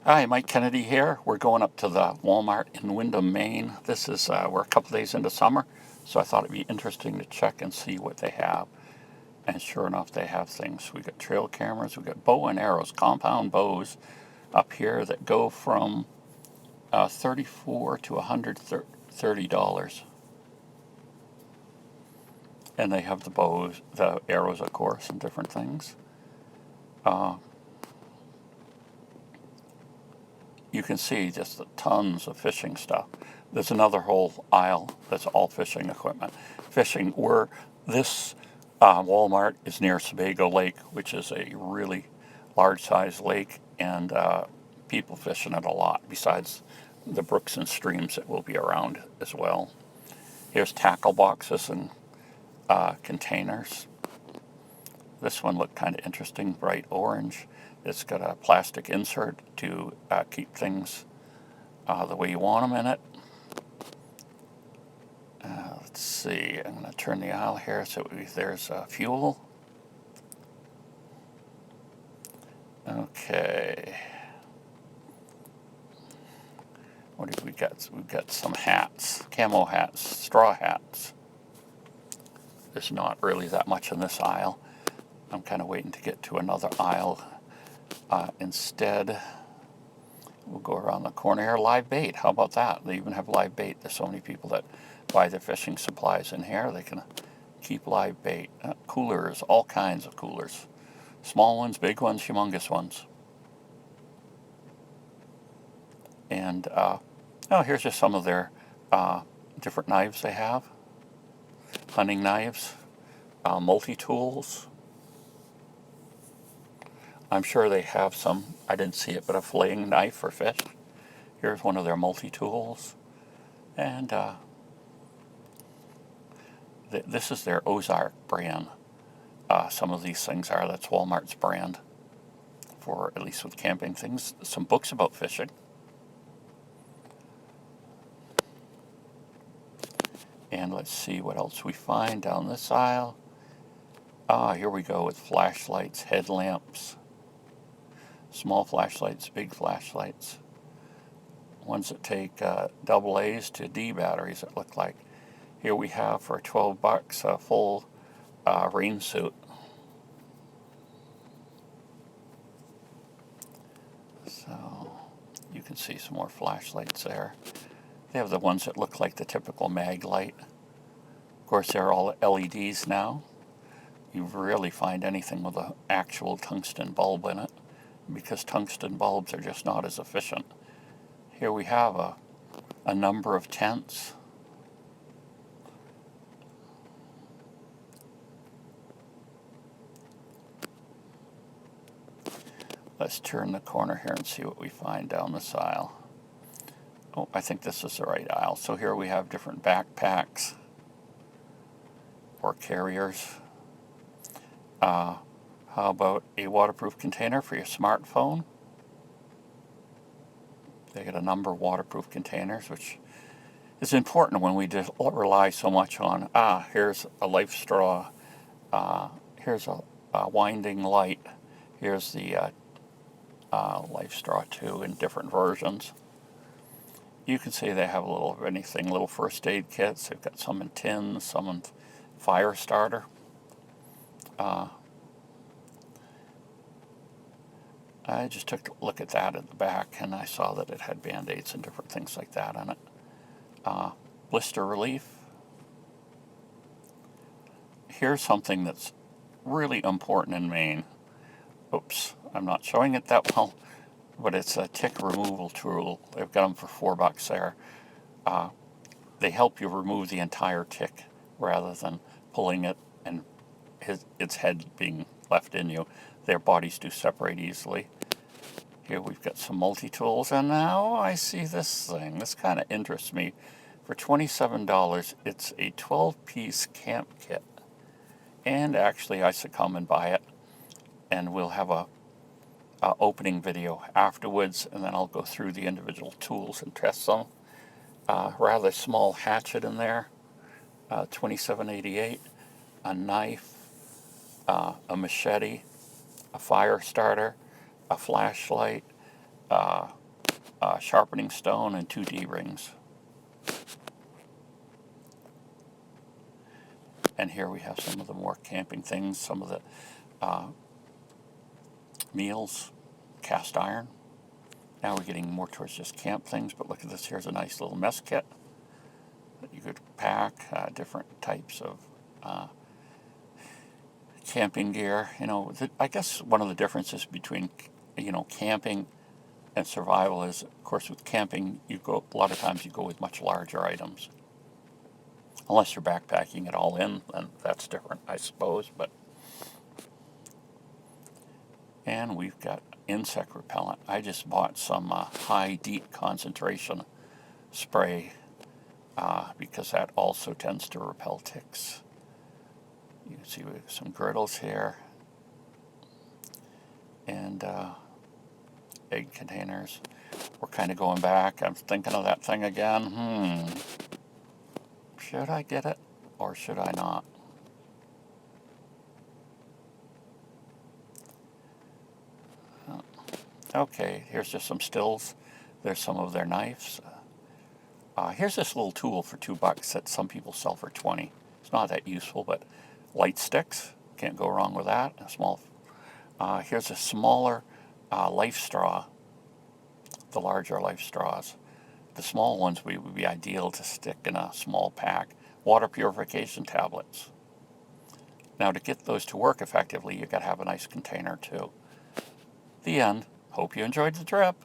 Hi, Mike Kennedy here. We're going up to the Walmart in Windham, Maine. This is, we're a couple days into summer, so I thought it'd be interesting to check and see what they have. And sure enough, they have things. We got trail cameras, we got bow and arrows, compound bows up here that go from $34 to $130. And they have the bows, the arrows, of course, and different things. Uh, you can see just the tons of fishing stuff. There's another whole aisle that's all fishing equipment. Fishing, where this Walmart is near Sebago Lake, which is a really large-sized lake, and people fish in it a lot, besides the brooks and streams that will be around as well. Here's tackle boxes and containers. This one looked kind of interesting, bright orange. It's got a plastic insert to keep things the way you want them in it. Let's see, I'm going to turn the aisle here so there's fuel. Okay. What have we got? We've got some hats, camo hats, straw hats. There's not really that much in this aisle. I'm kind of waiting to get to another aisle. Instead, we'll go around the corner here. Live bait, how about that? They even have live bait. There's so many people that buy their fishing supplies in here. They can keep live bait. Coolers, all kinds of coolers. Small ones, big ones, humongous ones. And oh, here's just some of their different knives they have. Hunting knives, multi-tools. I'm sure they have some, I didn't see it, but a filleting knife for fish. Here's one of their multi-tools. And this is their Ozark brand. Some of these things are, that's Walmart's brand, for at least with camping things. Some books about fishing. And let's see what else we find down this aisle. Here we go with flashlights, headlamps, small flashlights, big flashlights. Ones that take double A's to D batteries, it looked like. Here we have for $12 a full rain suit. So you can see some more flashlights there. They have the ones that look like the typical mag light. Of course, they're all LEDs now. You rarely find anything with an actual tungsten bulb in it, because tungsten bulbs are just not as efficient. Here we have a number of tents. Let's turn the corner here and see what we find down this aisle. Oh, I think this is the right aisle. So here we have different backpacks or carriers. How about a waterproof container for your smartphone? They got a number of waterproof containers, which is important when we just rely so much on, here's a life straw, here's a winding light, here's the life straw too in different versions. You can see they have a little of anything, little first aid kits. They've got some in tins, some in fire starter. I just took a look at that at the back, and I saw that it had Band-Aids and different things like that on it. Blister relief. Here's something that's really important in Maine. Oops, I'm not showing it that well, but it's a tick removal tool. They've got them for $4 there. They help you remove the entire tick rather than pulling it and its head being left in you. Their bodies do separate easily. Here we've got some multi-tools, and now I see this thing. This kind of interests me. For $27, it's a 12-piece camp kit. And actually, I should come and buy it, and we'll have a opening video afterwards, and then I'll go through the individual tools and test them. Rather small hatchet in there, $27.88. A knife, a machete, a fire starter, a flashlight, sharpening stone and 2 D-rings. And here we have some of the more camping things, some of the meals, cast iron. Now we're getting more towards just camp things, but look at this. Here's a nice little mess kit that you could pack, different types of camping gear. You know, I guess one of the differences between, camping and survival is, of course, with camping, a lot of times you go with much larger items. Unless you're backpacking it all in, then that's different, I suppose. And we've got insect repellent. I just bought some high DEET concentration spray because that also tends to repel ticks. You can see we have some girdles here and egg containers. We're kind of going back. I'm thinking of that thing again. Should I get it or should I not? Okay, here's just some stills. There's some of their knives. Here's this little tool for $2 that some people sell for 20. It's not that useful, but light sticks, can't go wrong with that. Here's a smaller life straw, the larger life straws. The small ones would be ideal to stick in a small pack. Water purification tablets. Now to get those to work effectively, you got to have a nice container too. The end. Hope you enjoyed the trip.